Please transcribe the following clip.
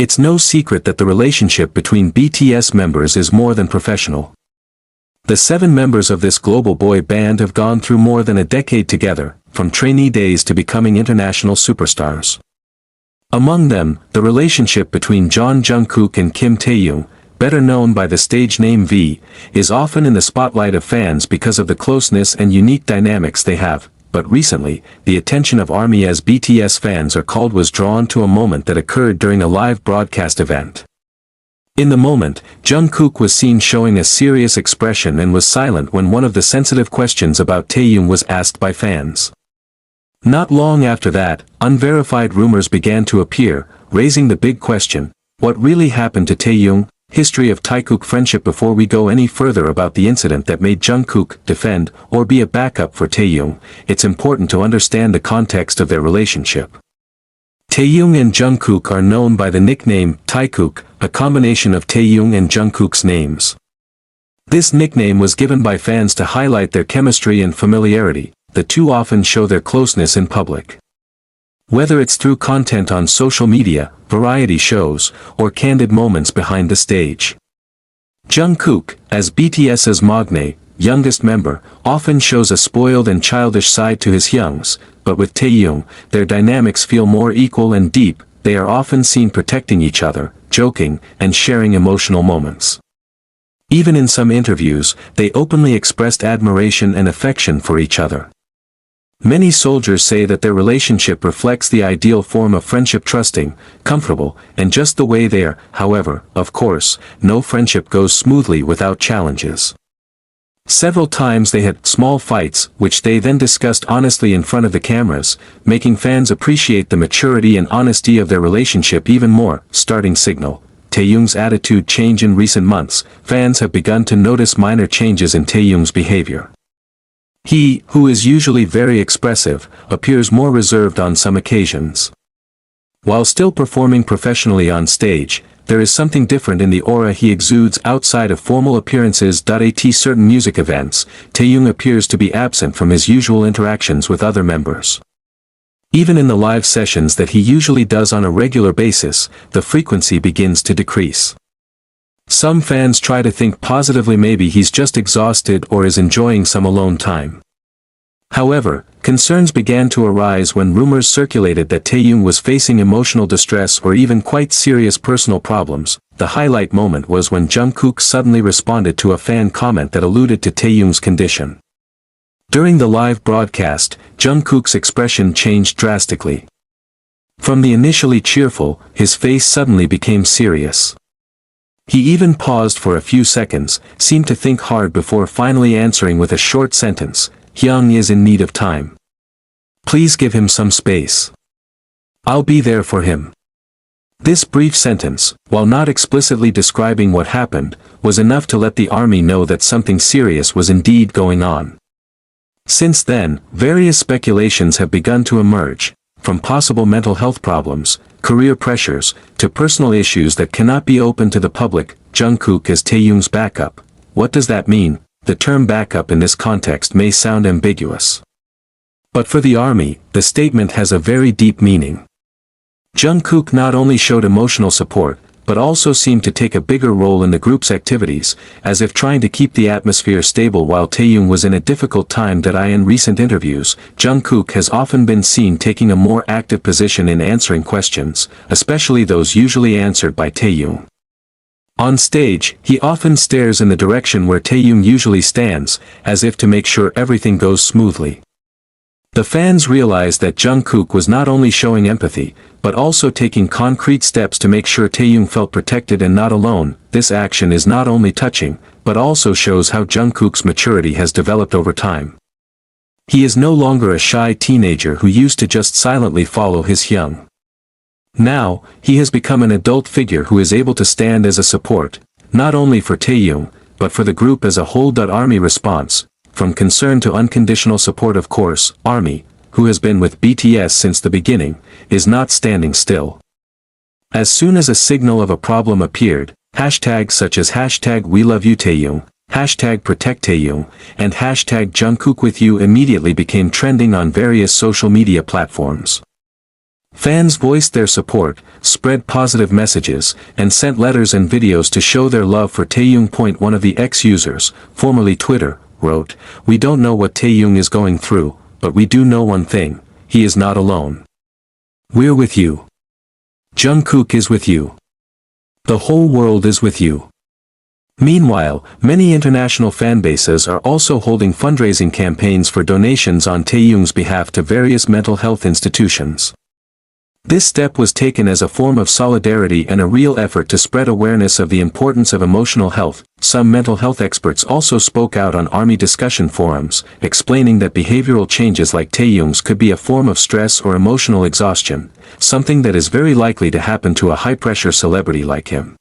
It's no secret that the relationship between BTS members is more than professional. The 7 members of this global boy band have gone through more than a decade together, from trainee days to becoming international superstars. Among them, the relationship between Jungkook and Kim Taehyung, better known by the stage name V, is often in the spotlight of fans because of the closeness and unique dynamics they have. But recently, the attention of ARMY, as BTS fans are called, was drawn to a moment that occurred during a live broadcast event. In the moment, Jungkook was seen showing a serious expression and was silent when one of the sensitive questions about Taehyung was asked by fans. Not long after that, unverified rumors began to appear, raising the big question: what really happened to Taehyung? History of Taekook friendship. Before we go any further about the incident that made Jungkook defend or be a backup for Taehyung, it's important to understand the context of their relationship. Taehyung and Jungkook are known by the nickname Taekook, a combination of Taehyung and Jungkook's names. This nickname was given by fans to highlight their chemistry and familiarity. The two often show their closeness in public. Whether it's through content on social media, variety shows, or candid moments behind the stage. Jungkook, as BTS's maknae, youngest member, often shows a spoiled and childish side to his hyungs, but with Taehyung, their dynamics feel more equal and deep. They are often seen protecting each other, joking, and sharing emotional moments. Even in some interviews, they openly expressed admiration and affection for each other. Many soldiers say that their relationship reflects the ideal form of friendship: trusting, comfortable, and just the way they are. However, of course, no friendship goes smoothly without challenges. Several times they had small fights, which they then discussed honestly in front of the cameras, making fans appreciate the maturity and honesty of their relationship even more. Starting signal: Taehyung's attitude change. In recent months, fans have begun to notice minor changes in Taehyung's behavior. He, who is usually very expressive, appears more reserved on some occasions. While still performing professionally on stage, there is something different in the aura he exudes outside of formal appearances. At certain music events, Taehyung appears to be absent from his usual interactions with other members. Even in the live sessions that he usually does on a regular basis, the frequency begins to decrease. Some fans try to think positively, maybe he's just exhausted or is enjoying some alone time. However, concerns began to arise when rumors circulated that Taehyung was facing emotional distress or even quite serious personal problems. The highlight moment was when Jungkook suddenly responded to a fan comment that alluded to Taehyung's condition. During the live broadcast, Jungkook's expression changed drastically. From the initially cheerful, his face suddenly became serious. He even paused for a few seconds, seemed to think hard before finally answering with a short sentence: "Hyung is in need of time. Please give him some space. I'll be there for him." This brief sentence, while not explicitly describing what happened, was enough to let the ARMY know that something serious was indeed going on. Since then, various speculations have begun to emerge, from possible mental health problems, career pressures, to personal issues that cannot be open to the public. Jungkook as Taehyung's backup. What does that mean? The term backup in this context may sound ambiguous. But for the ARMY, the statement has a very deep meaning. Jungkook not only showed emotional support, but also seemed to take a bigger role in the group's activities, as if trying to keep the atmosphere stable while Taehyung was in a difficult time. In recent interviews, Jungkook has often been seen taking a more active position in answering questions, especially those usually answered by Taehyung. On stage, he often stares in the direction where Taehyung usually stands, as if to make sure everything goes smoothly. The fans realized that Jungkook was not only showing empathy, but also taking concrete steps to make sure Taehyung felt protected and not alone. This action is not only touching, but also shows how Jungkook's maturity has developed over time. He is no longer a shy teenager who used to just silently follow his hyung. Now, he has become an adult figure who is able to stand as a support, not only for Taehyung, but for the group as a whole. ARMY response: from concern to unconditional support. Of course, ARMY, who has been with BTS since the beginning, is not standing still. As soon as a signal of a problem appeared, hashtags such as hashtag We Love You Taehyung, hashtag Protect Taehyung, and hashtag Jungkook With You immediately became trending on various social media platforms. Fans voiced their support, spread positive messages, and sent letters and videos to show their love for Taeyung. One of the ex-users, formerly Twitter, wrote, "We don't know what Taeyung is going through, but we do know one thing, he is not alone. We're with you. Jungkook is with you. The whole world is with you." Meanwhile, many international fanbases are also holding fundraising campaigns for donations on Taehyung's behalf to various mental health institutions. This step was taken as a form of solidarity and a real effort to spread awareness of the importance of emotional health. Some mental health experts also spoke out on ARMY discussion forums, explaining that behavioral changes like Taehyung's could be a form of stress or emotional exhaustion, something that is very likely to happen to a high-pressure celebrity like him.